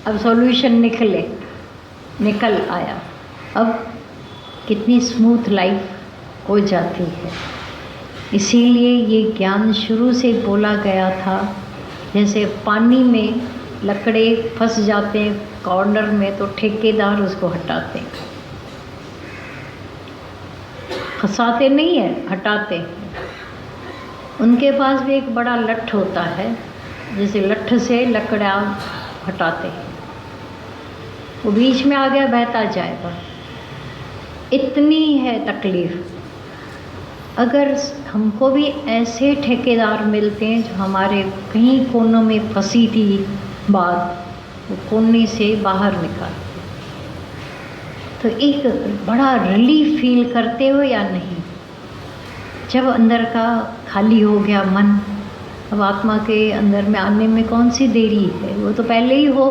अब सॉल्यूशन निकल आया। अब कितनी स्मूथ लाइफ हो जाती है। इसीलिए ये ज्ञान शुरू से बोला गया था। जैसे पानी में लकड़े फंस जाते हैं कॉर्नर में, तो ठेकेदार उसको हटाते हैं, फंसाते नहीं है, हटाते हैं। उनके पास भी एक बड़ा लठ होता है, जैसे लठ से लकड़ा हटाते हैं। वो बीच में आ गया, बहता जाएगा। इतनी है तकलीफ। अगर हमको भी ऐसे ठेकेदार मिलते हैं जो हमारे कहीं कोनों में फंसी थी बात, वो कोने से बाहर निकालते, तो एक बड़ा रिलीफ फील करते हो या नहीं? जब अंदर का खाली हो गया मन, अब आत्मा के अंदर में आने में कौन सी देरी है? वो तो पहले ही हो,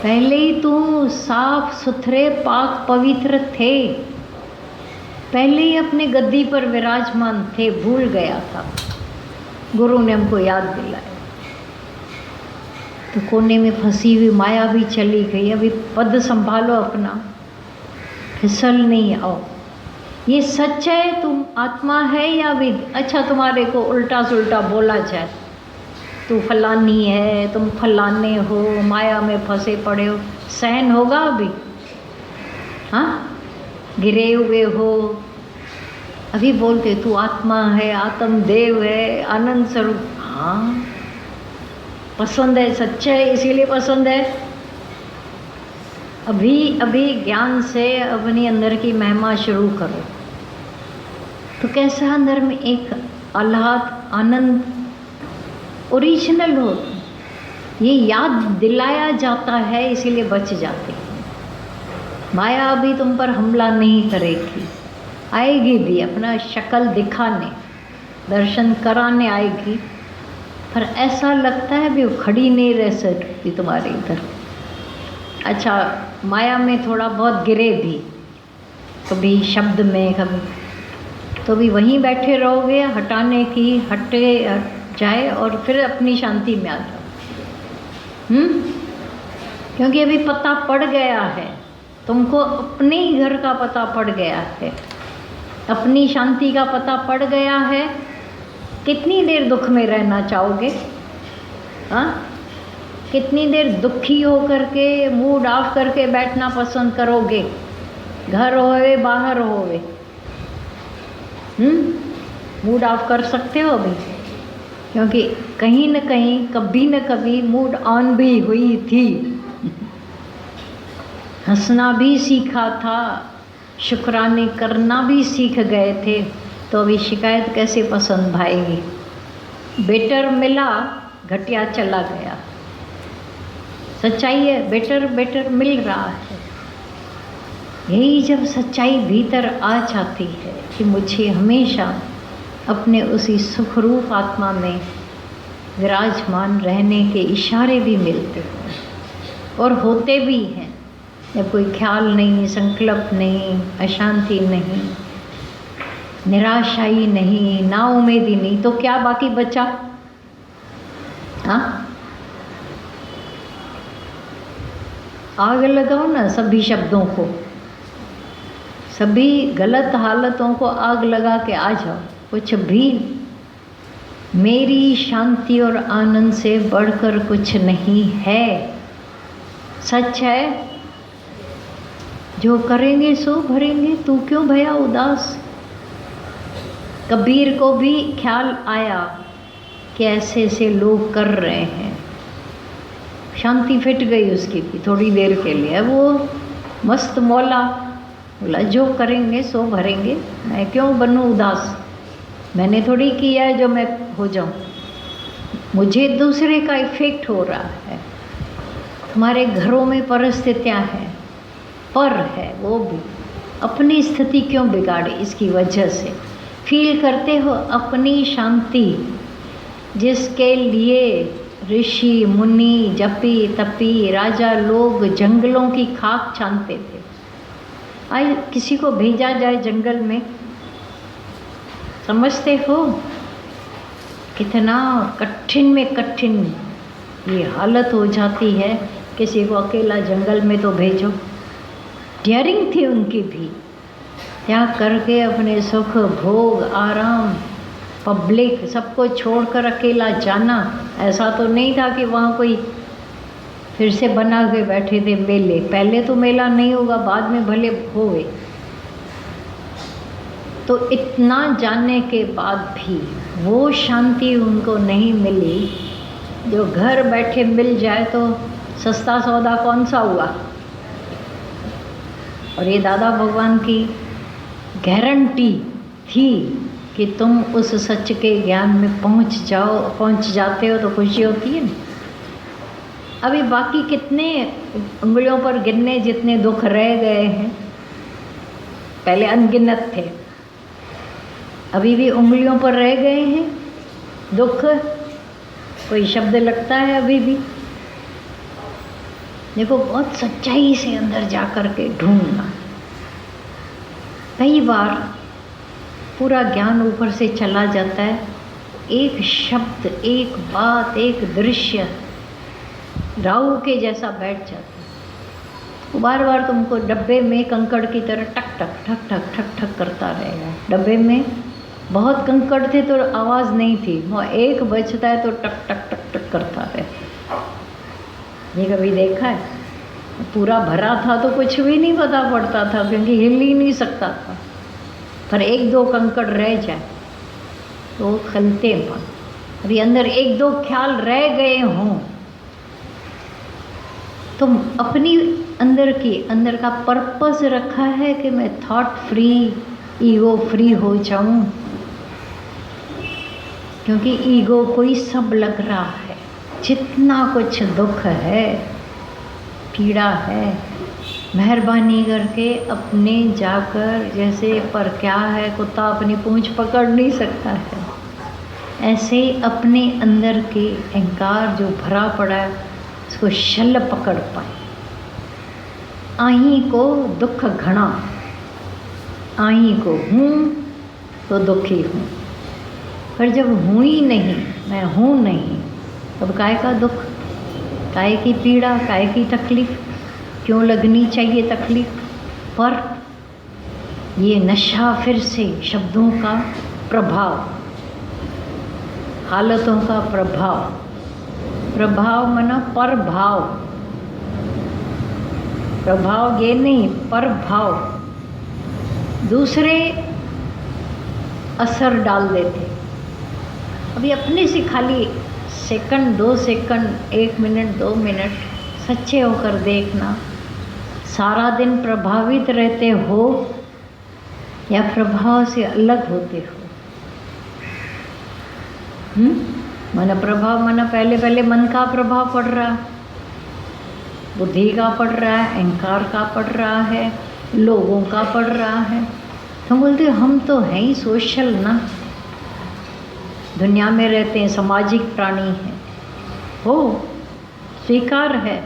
पहले ही तू साफ सुथरे पाक पवित्र थे, पहले ही अपने गद्दी पर विराजमान थे। भूल गया था, गुरु ने हमको याद दिलाया। तो कोने में फंसी हुई माया भी चली गई। अभी पद संभालो अपना, फिसल नहीं आओ। ये सच है, तुम आत्मा है या विद? अच्छा, तुम्हारे को उल्टा सुल्टा बोला जाए, तू फलानी है, तुम फलाने हो, माया में फंसे पड़े हो, सहन होगा अभी? हाँ, गिरे हुए हो। अभी बोलते तू आत्मा है, आत्मदेव है, आनंद स्वरूप। हाँ, पसंद है, सच्चा है, इसीलिए पसंद है। अभी ज्ञान से अपने अंदर की महिमा शुरू करो, तो कैसा अंदर में एक आह्लाद, आनंद ओरिजिनल हो। ये याद दिलाया जाता है, इसीलिए बच जाते हैं। माया अभी तुम पर हमला नहीं करेगी, आएगी भी अपना शक्ल दिखाने, दर्शन कराने आएगी, पर ऐसा लगता है भी वो खड़ी नहीं रह सकती तुम्हारे इधर। अच्छा, माया में थोड़ा बहुत गिरे भी, कभी शब्द में, कभी तो भी वहीं बैठे रहोगे, हटाने की हट जाए और फिर अपनी शांति में आ जाओ। क्योंकि अभी पता पड़ गया है तुमको, अपने ही घर का पता पड़ गया है, अपनी शांति का पता पड़ गया है। कितनी देर दुख में रहना चाहोगे? हाँ, कितनी देर दुखी हो करके, मूड ऑफ करके बैठना पसंद करोगे? घर होवे बाहर होवे, मूड ऑफ कर सकते हो अभी? क्योंकि कहीं न कहीं, कभी न कभी मूड ऑन भी हुई थी। हंसना भी सीखा था, शुक्राने करना भी सीख गए थे, तो अभी शिकायत कैसे पसंद भाएगी? बेटर मिला, घटिया चला गया। सच्चाई है, बेटर मिल रहा है। यही जब सच्चाई भीतर आ जाती है कि मुझे हमेशा अपने उसी सुखरूप आत्मा में विराजमान रहने के इशारे भी मिलते हैं और होते भी हैं। जब कोई ख्याल नहीं, संकल्प नहीं, अशांति नहीं, निराशाई नहीं, नाउम्मीदी नहीं, तो क्या बाकी बचा? हाँ, आग लगाओ ना सभी शब्दों को, सभी गलत हालतों को आग लगा के आ जाओ। कुछ भी मेरी शांति और आनंद से बढ़कर कुछ नहीं है। सच है, जो करेंगे सो भरेंगे, तू क्यों भया उदास? कबीर को भी ख्याल आया कि ऐसे ऐसे लोग कर रहे हैं, शांति फिट गई उसकी भी थोड़ी देर के लिए। वो मस्त मौला बोला, जो करेंगे सो भरेंगे, मैं क्यों बनूं उदास? मैंने थोड़ी किया है जो मैं हो जाऊं, मुझे दूसरे का इफेक्ट हो रहा है। तुम्हारे घरों में परिस्थितियां हैं, पर है वो भी, अपनी स्थिति क्यों बिगाड़े? इसकी वजह से फील करते हो अपनी शांति, जिसके लिए ऋषि मुनि, जपी तपी, राजा लोग जंगलों की खाक छानते थे। आज किसी को भेजा जाए जंगल में, समझते हो कितना कठिन में कठिन ये हालत हो जाती है, किसी को अकेला जंगल में तो भेजो। डेयरिंग थी उनकी भी, त्याग करके अपने सुख भोग आराम पब्लिक सबको छोड़कर अकेला जाना। ऐसा तो नहीं था कि वहाँ कोई फिर से बना के बैठे थे मेले। पहले तो मेला नहीं होगा, बाद में भले होवे। तो इतना जानने के बाद भी वो शांति उनको नहीं मिली जो घर बैठे मिल जाए तो सस्ता सौदा कौन सा हुआ। और ये दादा भगवान की गारंटी थी कि तुम उस सच के ज्ञान में पहुंच जाते हो तो खुशी होती है ना। अभी बाकी कितने उंगलियों पर गिनने जितने दुख रह गए हैं, पहले अनगिनत थे, अभी भी उंगलियों पर रह गए हैं दुख। कोई शब्द लगता है अभी भी? देखो, बहुत सच्चाई से अंदर जा कर के ढूंढना। कई बार पूरा ज्ञान ऊपर से चला जाता है, एक शब्द, एक बात, एक दृश्य राहु के जैसा बैठ जाता है। बार बार तुमको डब्बे में कंकड़ की तरह टक टक ठक ठक ठक ठक करता रहेगा। डब्बे में बहुत कंकड़ थे तो आवाज़ नहीं थी, वो एक बजता है तो टक टक टक टक करता रहता। ये कभी देखा है? पूरा भरा था तो कुछ भी नहीं पता पड़ता था क्योंकि हिल ही नहीं सकता था, पर एक दो कंकड़ रह जाए तो खलते मन। अभी अंदर एक दो ख्याल रह गए हों तो अपनी अंदर का पर्पस रखा है कि मैं थॉट फ्री, ईगो फ्री हो जाऊं। क्योंकि ईगो को ही सब लग रहा है, जितना कुछ दुख है, पीड़ा है, मेहरबानी करके अपने जाकर, जैसे पर क्या है कुत्ता अपनी पूंछ पकड़ नहीं सकता है, ऐसे अपने अंदर के अहंकार जो भरा पड़ा है उसको शल पकड़ पाए। आही को दुख घना, आही को हूँ तो दुखी हूँ, पर जब हूँ ही नहीं, मैं हूँ नहीं, तब काय का दुख, काय की पीड़ा, काय की तकलीफ, क्यों लगनी चाहिए तकलीफ। पर ये नशा फिर से शब्दों का प्रभाव, हालतों का प्रभाव, प्रभाव मना पर भाव, प्रभाव ये नहीं पर भाव, दूसरे असर डाल देते। अभी अपने से खाली सेकंड, 2 सेकंड, 1 मिनट, 2 मिनट सच्चे होकर देखना, सारा दिन प्रभावित रहते हो या प्रभाव से अलग होते हो। मन प्रभाव मना पहले मन का प्रभाव पड़ रहा है, बुद्धि का पड़ रहा है, अहंकार का पड़ रहा है, लोगों का पड़ रहा है। हम बोलते हम तो हैं ही सोशल ना, दुनिया में रहते हैं, सामाजिक प्राणी हैं, हो स्वीकार है।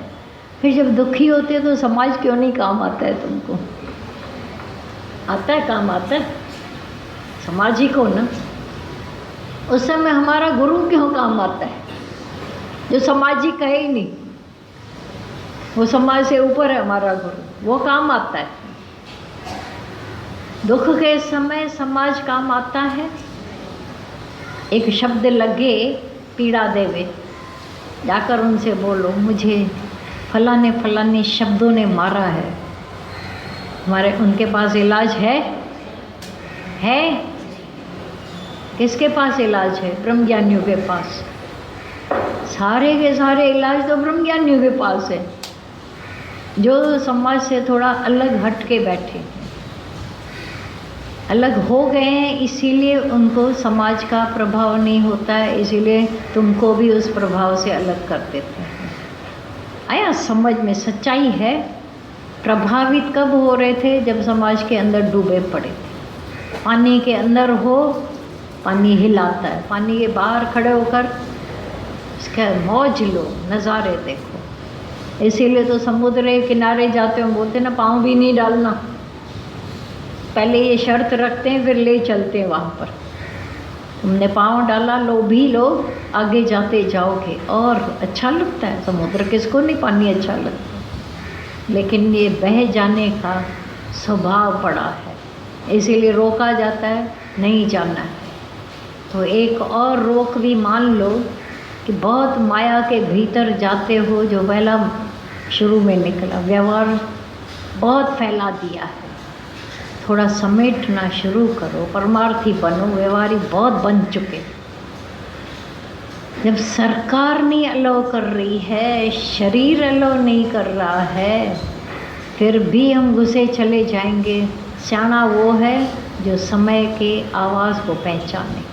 फिर जब दुखी होते हैं तो समाज क्यों नहीं काम आता है तुमको? आता है, काम आता है, सामाजिक हो ना। उस समय हमारा गुरु क्यों काम आता है जो सामाजिक है ही नहीं? वो समाज से ऊपर है हमारा गुरु, वो काम आता है। दुख के समय समाज काम आता है। एक शब्द लगे पीड़ा देवे, जाकर उनसे बोलो मुझे फलाने फलाने शब्दों ने मारा है, हमारे उनके पास इलाज है? किसके पास इलाज है? ब्रह्मज्ञानियों के पास। सारे के सारे इलाज तो ब्रह्मज्ञानियों के पास है, जो समाज से थोड़ा अलग हट के बैठे हैं, अलग हो गए हैं, इसीलिए उनको समाज का प्रभाव नहीं होता है, इसीलिए तुमको भी उस प्रभाव से अलग कर देते हैं। आया समझ में? सच्चाई है। प्रभावित कब हो रहे थे? जब समाज के अंदर डूबे पड़े थे। पानी के अंदर हो, पानी हिलाता है, पानी के बाहर खड़े होकर इसका मौज लो, नज़ारे देखो। इसीलिए तो समुद्र के किनारे जाते हो बोलते ना पाँव भी नहीं डालना, पहले ये शर्त रखते हैं फिर ले चलते हैं वहाँ पर। तुमने पाँव डाला, लोभी लोग आगे जाते जाओगे। और अच्छा लगता है समुद्र, किसको नहीं पानी अच्छा लगता, लेकिन ये बह जाने का स्वभाव पड़ा है, इसीलिए रोका जाता है, नहीं जाना है। तो एक और रोक भी मान लो कि बहुत माया के भीतर जाते हो, जो पहला शुरू में निकला, व्यवहार बहुत फैला दिया है, थोड़ा समेटना शुरू करो, परमार्थी बनो, व्यवहारी बहुत बन चुके। जब सरकार नहीं अलाउ कर रही है, शरीर अलाउ नहीं कर रहा है, फिर भी हम घुसे चले जाएंगे। सियाना वो है जो समय के आवाज़ को पहचाने,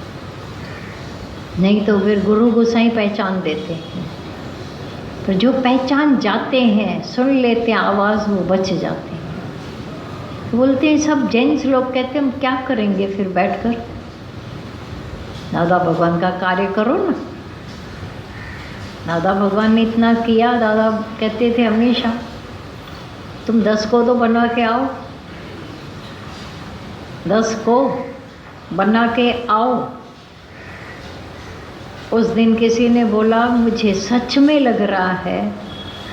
नहीं तो फिर गुरु गोसाई पहचान देते हैं। तो जो पहचान जाते हैं, सुन लेते हैं आवाज़, वो बच जाते हैं। बोलते हैं सब जेंट्स लोग कहते हैं हम क्या करेंगे फिर बैठकर, दादा भगवान का कार्य करो ना। दादा भगवान ने इतना किया, दादा कहते थे हमेशा तुम 10 को तो बना के आओ, 10 को बना के आओ। उस दिन किसी ने बोला मुझे सच में लग रहा है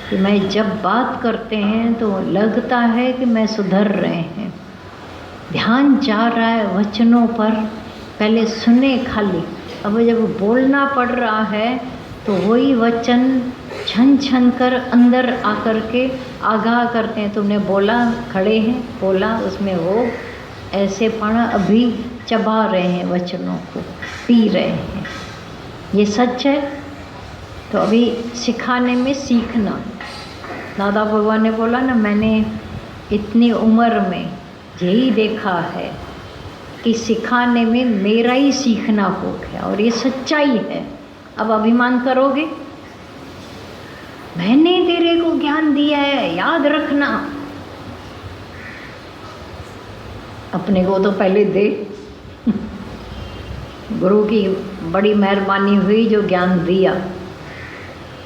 कि मैं जब बात करते हैं तो लगता है कि मैं सुधर रहे हैं, ध्यान जा रहा है वचनों पर, पहले सुने खाली, अब जब बोलना पड़ रहा है तो वही वचन छन छन कर अंदर आकर के आगाह करते हैं। तुमने बोला, खड़े हैं, बोला, उसमें वो ऐसे पण अभी चबा रहे हैं, वचनों को पी रहे हैं। ये सच है। तो अभी सिखाने में सीखना। दादा भगवान ने बोला ना, मैंने इतनी उम्र में यही देखा है कि सिखाने में मेरा ही सीखना हो गया, और ये सच्चाई है। अब अभिमान करोगे, मैंने तेरे को ज्ञान दिया है, याद रखना। अपने को तो पहले दे। गुरु की बड़ी मेहरबानी हुई जो ज्ञान दिया।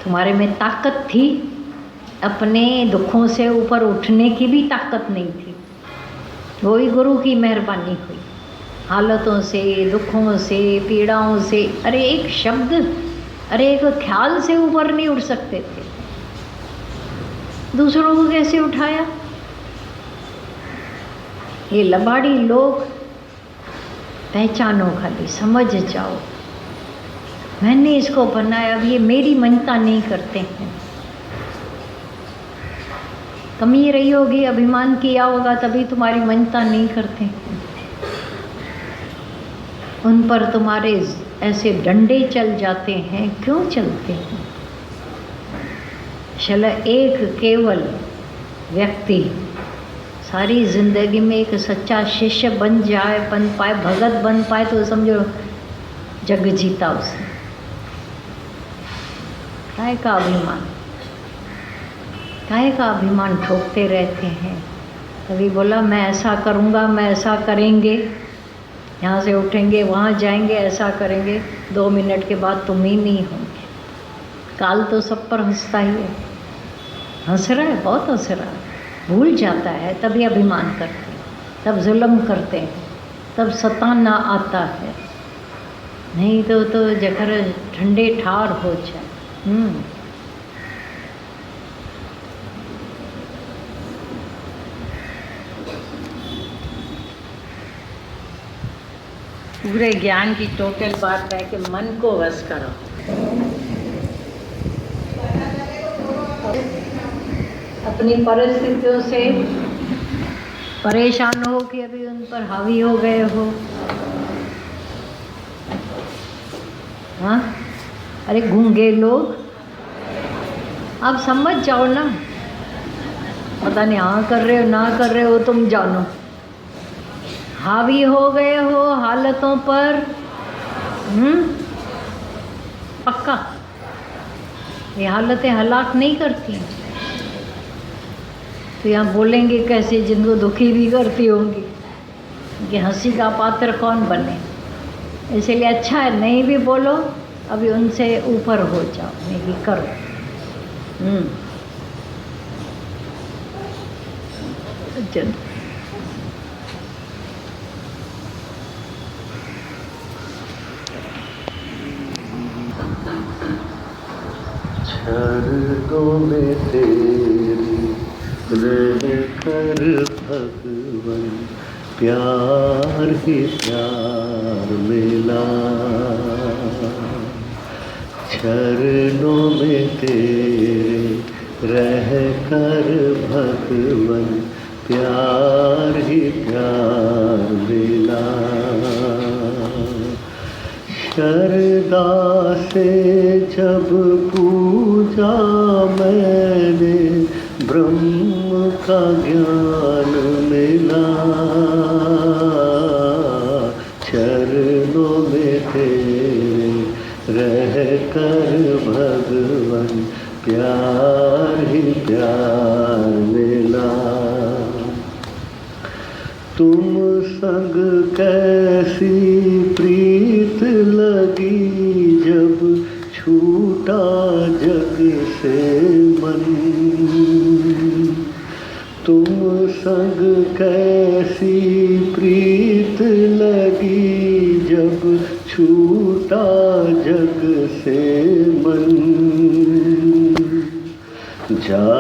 तुम्हारे में ताकत थी, अपने दुखों से ऊपर उठने की भी ताकत नहीं थी, वही गुरु की मेहरबानी हुई। हालतों से, दुखों से, पीड़ाओं से, अरे एक शब्द, अरे एक ख्याल से ऊपर नहीं उठ सकते थे। दूसरों को कैसे उठाया? ये लबाड़ी लोग, पहचानो, खाली समझ जाओ, मैंने इसको बनाया, अब ये मेरी मान्यता नहीं करते हैं। कमी रही होगी, अभिमान किया होगा, तभी तुम्हारी मान्यता नहीं करते हैं। उन पर तुम्हारे ऐसे डंडे चल जाते हैं, क्यों चलते हैं? चलो एक केवल व्यक्ति सारी जिंदगी में एक सच्चा शिष्य बन जाए, बन पाए, भगत बन पाए, तो समझो जग जीता उसने। काहे का अभिमान, काहे का अभिमान ठोकते रहते हैं। कभी बोला मैं ऐसा करूँगा, मैं ऐसा करेंगे, यहाँ से उठेंगे, वहाँ जाएंगे, ऐसा करेंगे, 2 मिनट के बाद तुम ही नहीं होंगे। काल तो सब पर हंसता ही है, हंस रहा है, बहुत हंस रहा है, भूल जाता है, तभी अभिमान करते हैं, तब जुल्म करते हैं, तब सताना आता है। नहीं तो जकर ठंडे ठार हो जाए। पूरे ज्ञान की टोटल बात है कि मन को वश करो। अपनी परिस्थितियों से परेशान हो कि अभी उन पर हावी हो गए हो। हाँ, अरे गूंगे लोग, आप समझ जाओ ना, पता नहीं हाँ कर रहे हो ना कर रहे हो, तुम जानो। हावी हो गए हो हालतों पर, पक्का ये हालतें हलाक नहीं करती। तो यहाँ बोलेंगे कैसे जिनको दुखी भी करती होंगी कि हंसी का पात्र कौन बने। इसलिए अच्छा है नहीं भी बोलो, अभी उनसे ऊपर हो जाओ, नहीं भी करो। चलो शरणों में तेरे रह कर भगवन प्यार ही प्यार मिला। चरणों में तेरे रह कर भगवन प्यार ही प्यार मिला। श्रद्धा से जब पूजा मैंने ब्रह्म का ज्ञान मिला। चरणों में तेरे रह कर भगवन प्यार ही प्यार मिला। तुम संग कैसी प्रीत लगी जब छूटा जग से मन। तुम संग कैसी प्रीत लगी जब छूटा जग से मन। जा